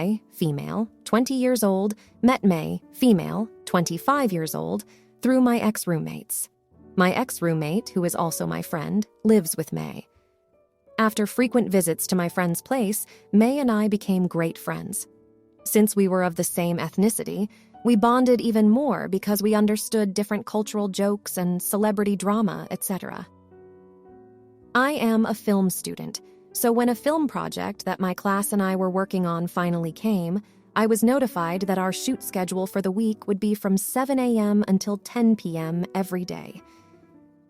I, female, 20 years old, met May, female, 25 years old, through my ex-roommates. My ex-roommate, who is also my friend, lives with May. After frequent visits to my friend's place, May and I became great friends. Since we were of the same ethnicity, we bonded even more because we understood different cultural jokes and celebrity drama, etc. I am a film student, so when a film project that my class and I were working on finally came, I was notified that our shoot schedule for the week would be from 7 a.m. until 10 p.m. every day.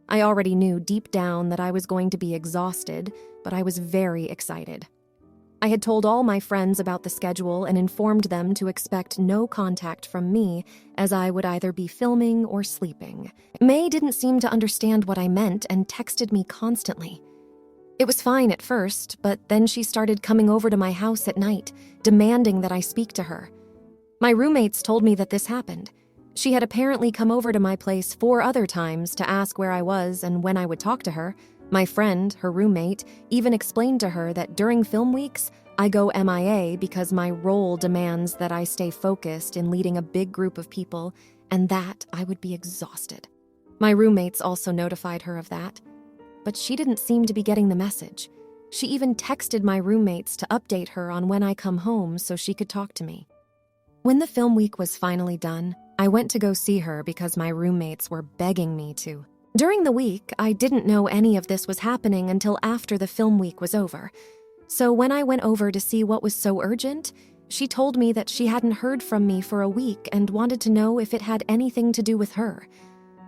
I already knew deep down that I was going to be exhausted, but I was very excited. I had told all my friends about the schedule and informed them to expect no contact from me, as I would either be filming or sleeping. May didn't seem to understand what I meant and texted me constantly. It was fine at first, but then she started coming over to my house at night, demanding that I speak to her. My roommates told me that this happened. She had apparently come over to my place 4 other times to ask where I was and when I would talk to her. My friend, her roommate, even explained to her that during film weeks, I go MIA because my role demands that I stay focused in leading a big group of people, and that I would be exhausted. My roommates also notified her of that, but she didn't seem to be getting the message. She even texted my roommates to update her on when I come home so she could talk to me. When the film week was finally done, I went to go see her because my roommates were begging me to. During the week, I didn't know any of this was happening until after the film week was over. So when I went over to see what was so urgent, she told me that she hadn't heard from me for a week and wanted to know if it had anything to do with her.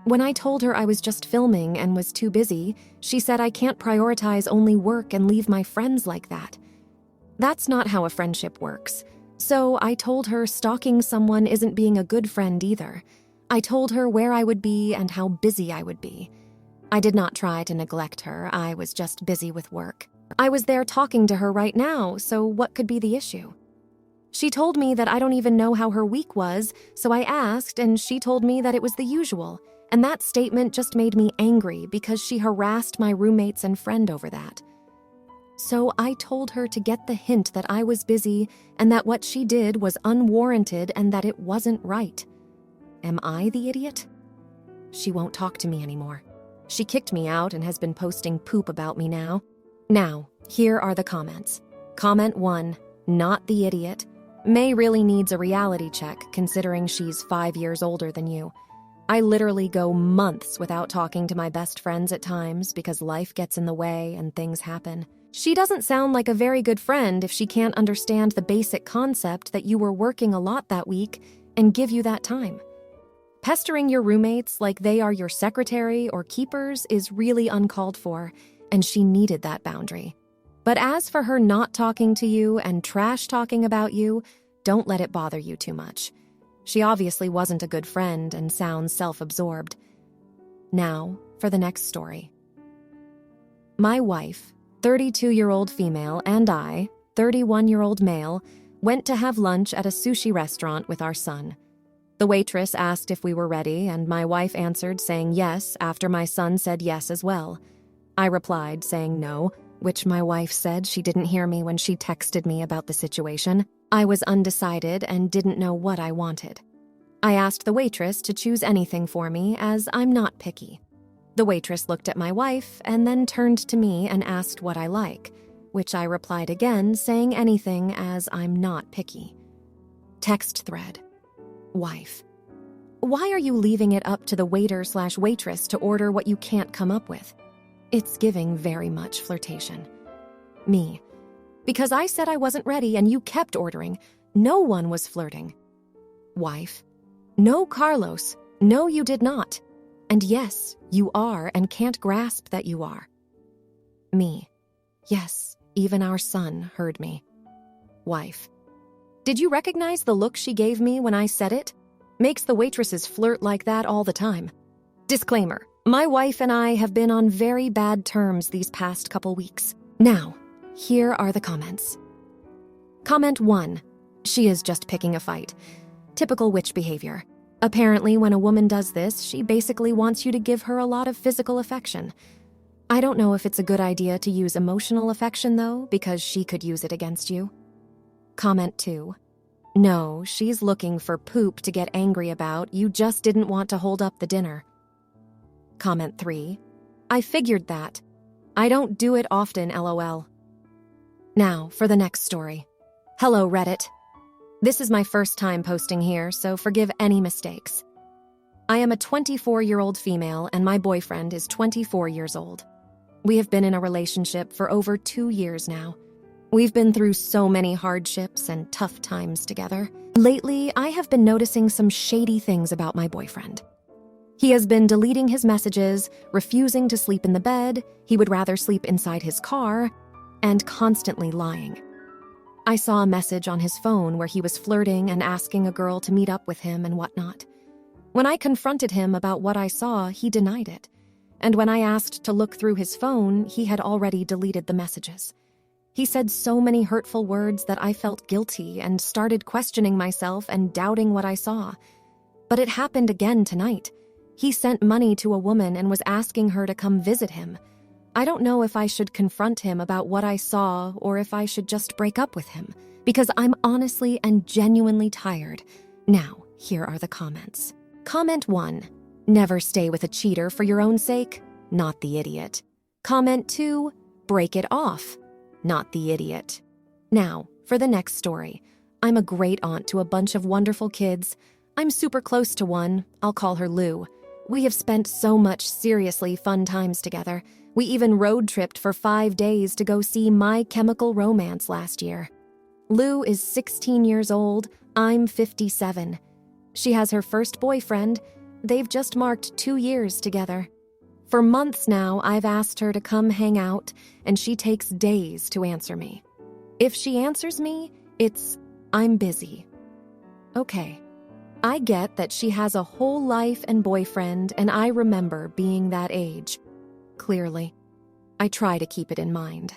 When I told her I was just filming and was too busy, she said I can't prioritize only work and leave my friends like that. That's not how a friendship works. So I told her stalking someone isn't being a good friend either. I told her where I would be and how busy I would be. I did not try to neglect her, I was just busy with work. I was there talking to her right now, so what could be the issue? She told me that I don't even know how her week was, so I asked and she told me that it was the usual, and that statement just made me angry because she harassed my roommates and friend over that. So I told her to get the hint that I was busy and that what she did was unwarranted and that it wasn't right. Am I the idiot? She won't talk to me anymore. She kicked me out and has been posting poop about me now. Now, here are the comments. Comment 1, not the idiot. May really needs a reality check considering she's 5 years older than you. I literally go months without talking to my best friends at times because life gets in the way and things happen. She doesn't sound like a very good friend if she can't understand the basic concept that you were working a lot that week and give you that time. Pestering your roommates like they are your secretary or keepers is really uncalled for, and she needed that boundary. But as for her not talking to you and trash talking about you, don't let it bother you too much. She obviously wasn't a good friend and sounds self-absorbed. Now, for the next story. My wife, 32-year-old female, and I, 31-year-old male, went to have lunch at a sushi restaurant with our son. The waitress asked if we were ready, and my wife answered saying yes after my son said yes as well. I replied saying no, which my wife said she didn't hear me when she texted me about the situation. I was undecided and didn't know what I wanted. I asked the waitress to choose anything for me as I'm not picky. The waitress looked at my wife and then turned to me and asked what I like, which I replied again saying anything as I'm not picky. Text thread. Wife. Why are you leaving it up to the waiter/waitress to order what you can't come up with? It's giving very much flirtation. Me. Because I said I wasn't ready and you kept ordering. No one was flirting. Wife. No, Carlos. No, you did not. And yes, you are and can't grasp that you are. Me. Yes, even our son heard me. Wife. Did you recognize the look she gave me when I said it? Makes the waitresses flirt like that all the time. Disclaimer, my wife and I have been on very bad terms these past couple weeks. Now, here are the comments. Comment 1. She is just picking a fight. Typical witch behavior. Apparently, when a woman does this, she basically wants you to give her a lot of physical affection. I don't know if it's a good idea to use emotional affection, though, because she could use it against you. Comment 2. No, she's looking for poop to get angry about. You just didn't want to hold up the dinner. Comment 3. I figured that. I don't do it often, LOL. Now, for the next story. Hello, Reddit. This is my first time posting here, so forgive any mistakes. I am a 24-year-old female, and my boyfriend is 24 years old. We have been in a relationship for over 2 years now. We've been through so many hardships and tough times together. Lately, I have been noticing some shady things about my boyfriend. He has been deleting his messages, refusing to sleep in the bed, he would rather sleep inside his car, and constantly lying. I saw a message on his phone where he was flirting and asking a girl to meet up with him and whatnot. When I confronted him about what I saw, he denied it. And when I asked to look through his phone, he had already deleted the messages. He said so many hurtful words that I felt guilty and started questioning myself and doubting what I saw. But it happened again tonight. He sent money to a woman and was asking her to come visit him. I don't know if I should confront him about what I saw or if I should just break up with him, because I'm honestly and genuinely tired. Now, here are the comments. Comment 1. Never stay with a cheater for your own sake. Not the idiot. Comment 2. Break it off. Not the idiot. Now, for the next story. I'm a great aunt to a bunch of wonderful kids. I'm super close to one. I'll call her Lou. We have spent so much seriously fun times together. We even road tripped for 5 days to go see My Chemical Romance last year. Lou is 16 years old. I'm 57. She has her first boyfriend. They've just marked 2 years together. For months now, I've asked her to come hang out, and she takes days to answer me. If she answers me, it's, I'm busy. Okay. I get that she has a whole life and boyfriend, and I remember being that age. Clearly. I try to keep it in mind.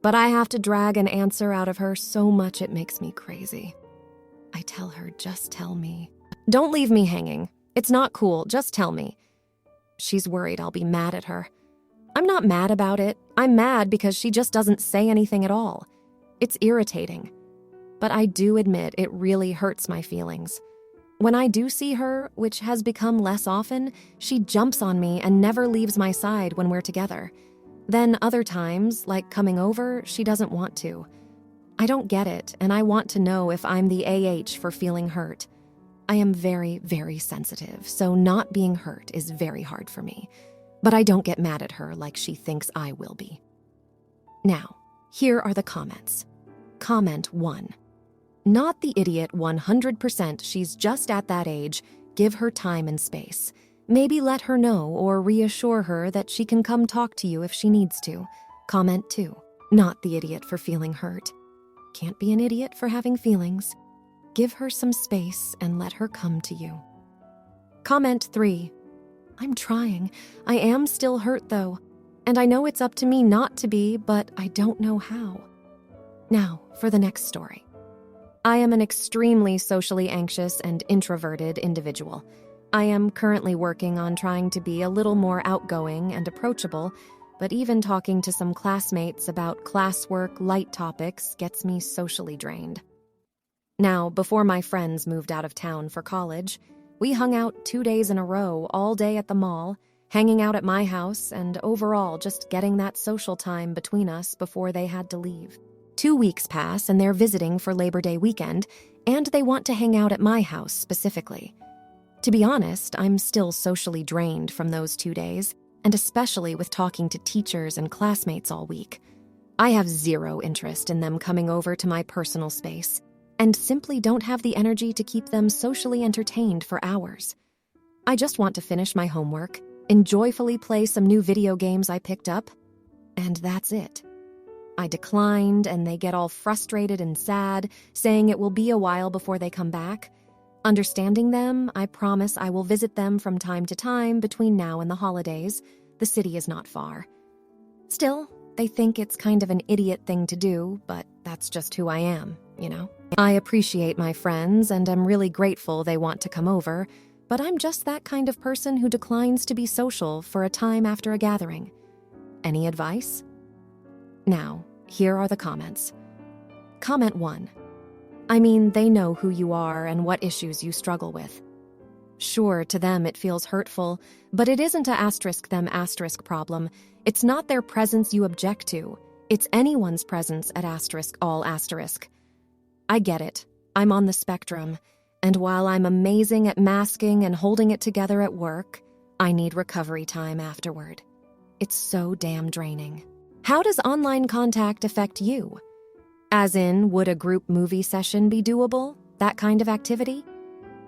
But I have to drag an answer out of her so much it makes me crazy. I tell her, just tell me. Don't leave me hanging. It's not cool, just tell me. She's worried I'll be mad at her. I'm not mad about it. I'm mad because she just doesn't say anything at all. It's irritating. But I do admit it really hurts my feelings. When I do see her, which has become less often, she jumps on me and never leaves my side when we're together. Then other times, like coming over, she doesn't want to. I don't get it, and I want to know if I'm the AH for feeling hurt. I am very, very sensitive, so not being hurt is very hard for me. But I don't get mad at her like she thinks I will be. Now, here are the comments. Comment 1. Not the idiot 100%, she's just at that age. Give her time and space. Maybe let her know or reassure her that she can come talk to you if she needs to. Comment 2. Not the idiot for feeling hurt. Can't be an idiot for having feelings. Give her some space and let her come to you. Comment 3. I'm trying. I am still hurt though. And I know it's up to me not to be, but I don't know how. Now, for the next story. I am an extremely socially anxious and introverted individual. I am currently working on trying to be a little more outgoing and approachable, but even talking to some classmates about classwork light topics gets me socially drained. Now, before my friends moved out of town for college, we hung out 2 days in a row all day at the mall, hanging out at my house, and overall just getting that social time between us before they had to leave. 2 weeks pass and they're visiting for Labor Day weekend, and they want to hang out at my house specifically. To be honest, I'm still socially drained from those 2 days, and especially with talking to teachers and classmates all week. I have zero interest in them coming over to my personal space, and simply don't have the energy to keep them socially entertained for hours. I just want to finish my homework, and joyfully play some new video games I picked up, and that's it. I declined, and they get all frustrated and sad, saying it will be a while before they come back. Understanding them, I promise I will visit them from time to time between now and the holidays. The city is not far. Still, they think it's kind of an idiot thing to do, but that's just who I am, you know? I appreciate my friends, and I'm really grateful they want to come over, but I'm just that kind of person who declines to be social for a time after a gathering. Any advice? Now, here are the comments. Comment 1. I mean, they know who you are and what issues you struggle with. Sure, to them it feels hurtful, but it isn't a *them* problem. It's not their presence you object to. It's anyone's presence at *all*. I get it. I'm on the spectrum, and while I'm amazing at masking and holding it together at work, I need recovery time afterward. It's so damn draining. How does online contact affect you? As in, would a group movie session be doable? That kind of activity?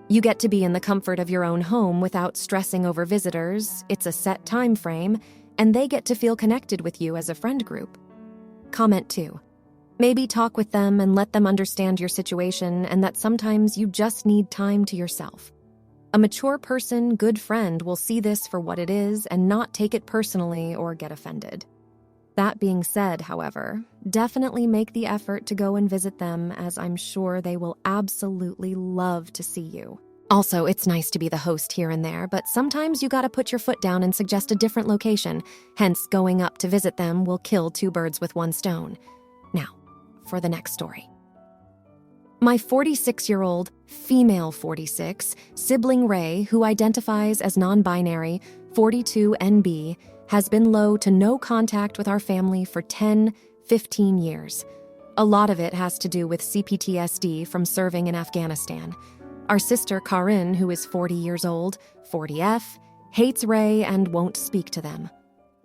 You get to be in the comfort of your own home without stressing over visitors, it's a set time frame, and they get to feel connected with you as a friend group. Comment 2. Maybe talk with them and let them understand your situation and that sometimes you just need time to yourself. A mature person, good friend, will see this for what it is and not take it personally or get offended. That being said, however, definitely make the effort to go and visit them, as I'm sure they will absolutely love to see you. Also, it's nice to be the host here and there, but sometimes you gotta put your foot down and suggest a different location, hence going up to visit them will kill 2 birds with 1 stone. Now, for the next story. My 46-year-old, female 46, sibling Ray, who identifies as non-binary, 42NB, has been low to no contact with our family for 10-15 years. A lot of it has to do with CPTSD from serving in Afghanistan. Our sister Karin, who is 40 years old, 40F, hates Ray and won't speak to them.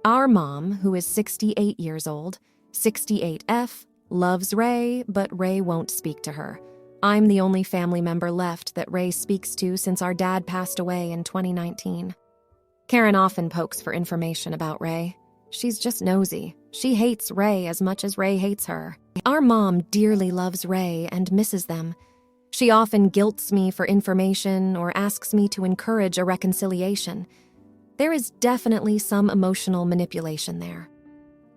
Our mom, who is 68 years old, 68F, loves Ray, but Ray won't speak to her. I'm the only family member left that Ray speaks to since our dad passed away in 2019. Karen often pokes for information about Ray. She's just nosy. She hates Ray as much as Ray hates her. Our mom dearly loves Ray and misses them. She often guilts me for information or asks me to encourage a reconciliation. There is definitely some emotional manipulation there.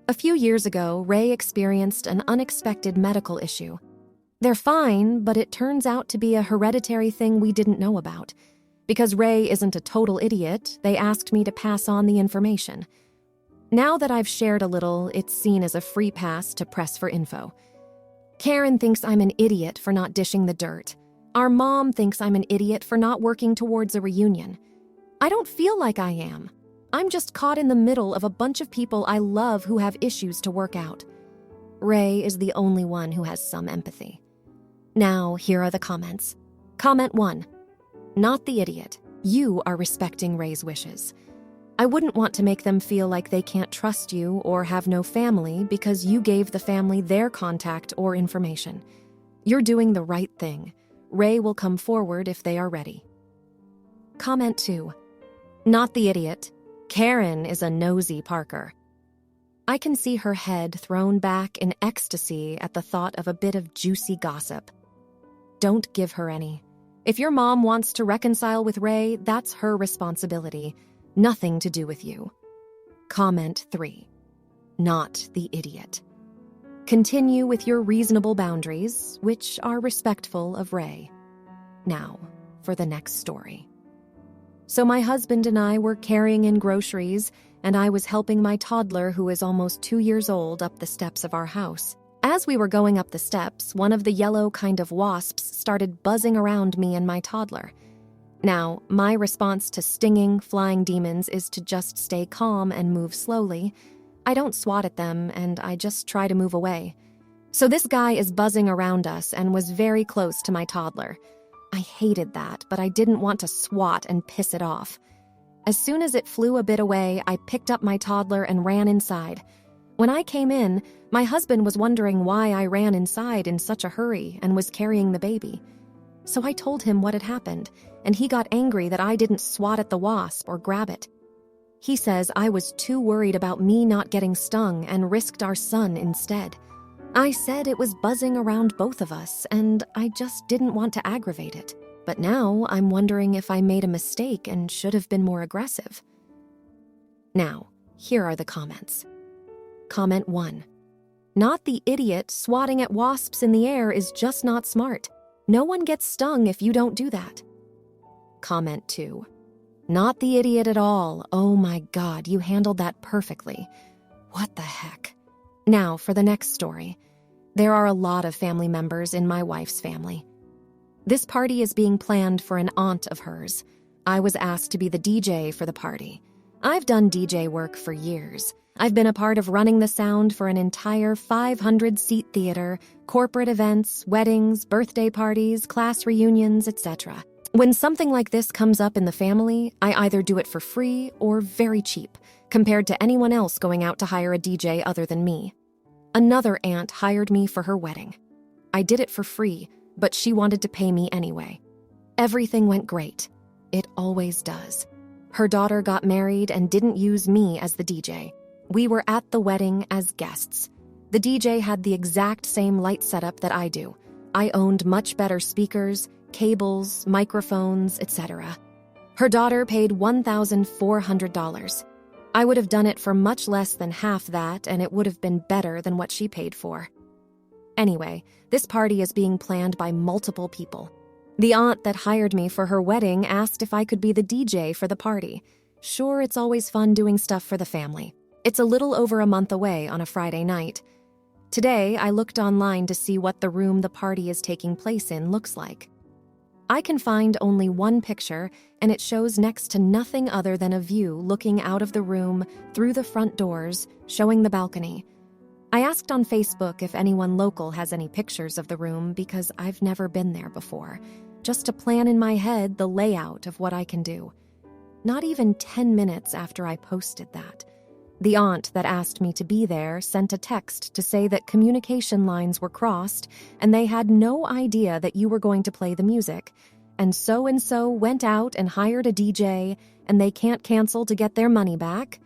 A few years ago, Ray experienced an unexpected medical issue. They're fine, but it turns out to be a hereditary thing we didn't know about. Because Ray isn't a total idiot, they asked me to pass on the information. Now that I've shared a little, it's seen as a free pass to press for info. Karen thinks I'm an idiot for not dishing the dirt. Our mom thinks I'm an idiot for not working towards a reunion. I don't feel like I am. I'm just caught in the middle of a bunch of people I love who have issues to work out. Ray is the only one who has some empathy. Now, here are the comments. Comment 1. Not the idiot. You are respecting Ray's wishes. I wouldn't want to make them feel like they can't trust you or have no family because you gave the family their contact or information. You're doing the right thing. Ray will come forward if they are ready. Comment 2. Not the idiot. Karen is a nosy Parker. I can see her head thrown back in ecstasy at the thought of a bit of juicy gossip. Don't give her any. If your mom wants to reconcile with Ray, that's her responsibility. Nothing to do with you. Comment 3. Not the idiot. Continue with your reasonable boundaries, which are respectful of Ray. Now, for the next story. So my husband and I were carrying in groceries, and I was helping my toddler, who is almost 2 years old, up the steps of our house. As we were going up the steps, one of the yellow kind of wasps started buzzing around me and my toddler. Now, my response to stinging, flying demons is to just stay calm and move slowly. I don't swat at them, and I just try to move away. So this guy is buzzing around us and was very close to my toddler. I hated that, but I didn't want to swat and piss it off. As soon as it flew a bit away, I picked up my toddler and ran inside. When I came in, my husband was wondering why I ran inside in such a hurry and was carrying the baby. So I told him what had happened, and he got angry that I didn't swat at the wasp or grab it. He says I was too worried about me not getting stung and risked our son instead. I said it was buzzing around both of us, and I just didn't want to aggravate it. But now I'm wondering if I made a mistake and should have been more aggressive. Now, here are the comments. Comment 1. Not the idiot. Swatting at wasps in the air is just not smart. No one gets stung if you don't do that. Comment 2. Not the idiot at all. Oh my God, you handled that perfectly. What the heck? Now for the next story. There are a lot of family members in my wife's family. This party is being planned for an aunt of hers. I was asked to be the DJ for the party. I've done DJ work for years. I've been a part of running the sound for an entire 500-seat theater, corporate events, weddings, birthday parties, class reunions, etc. When something like this comes up in the family, I either do it for free or very cheap, compared to anyone else going out to hire a DJ other than me. Another aunt hired me for her wedding. I did it for free, but she wanted to pay me anyway. Everything went great. It always does. Her daughter got married and didn't use me as the DJ. We were at the wedding as guests. The DJ had the exact same light setup that I do. I owned much better speakers, cables, microphones, etc. Her daughter paid $1,400. I would have done it for much less than half that, and it would have been better than what she paid for. Anyway, this party is being planned by multiple people. The aunt that hired me for her wedding asked if I could be the DJ for the party. Sure, it's always fun doing stuff for the family. It's a little over a month away on a Friday night. Today, I looked online to see what the room the party is taking place in looks like. I can find only one picture, and it shows next to nothing other than a view looking out of the room through the front doors, showing the balcony. I asked on Facebook if anyone local has any pictures of the room because I've never been there before, just to plan in my head the layout of what I can do. Not even 10 minutes after I posted that, the aunt that asked me to be there sent a text to say that communication lines were crossed and they had no idea that you were going to play the music, and so went out and hired a DJ and they can't cancel to get their money back.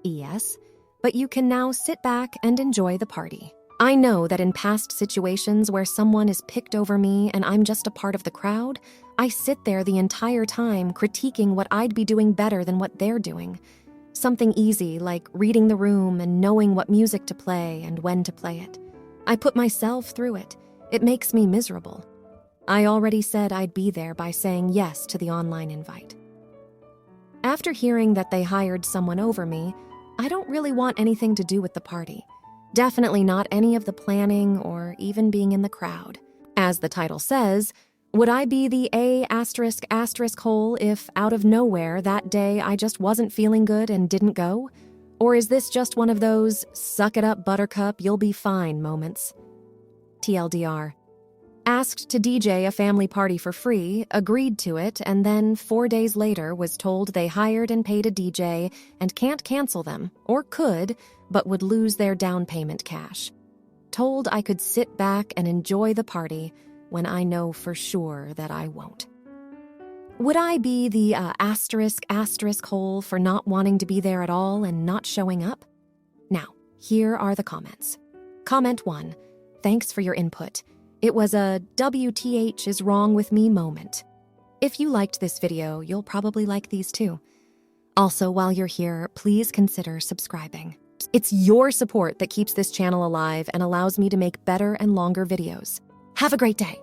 Yes, but you can now sit back and enjoy the party. I know that in past situations where someone is picked over me and I'm just a part of the crowd, I sit there the entire time critiquing what I'd be doing better than what they're doing. Something easy like reading the room and knowing what music to play and when to play it. I put myself through it. It makes me miserable. I already said I'd be there by saying yes to the online invite. After hearing that they hired someone over me, I don't really want anything to do with the party. Definitely not any of the planning or even being in the crowd. As the title says, would I be the A*** hole if, out of nowhere, that day I just wasn't feeling good and didn't go? Or is this just one of those, suck it up buttercup, you'll be fine moments? TLDR. Asked to DJ a family party for free, agreed to it, and then 4 days later was told they hired and paid a DJ and can't cancel them, or could, but would lose their down payment cash. Told I could sit back and enjoy the party, when I know for sure that I won't. Would I be the ** hole for not wanting to be there at all and not showing up? Now, here are the comments. Comment 1. Thanks for your input. It was a WTH is wrong with me moment. If you liked this video, you'll probably like these too. Also, while you're here, please consider subscribing. It's your support that keeps this channel alive and allows me to make better and longer videos. Have a great day.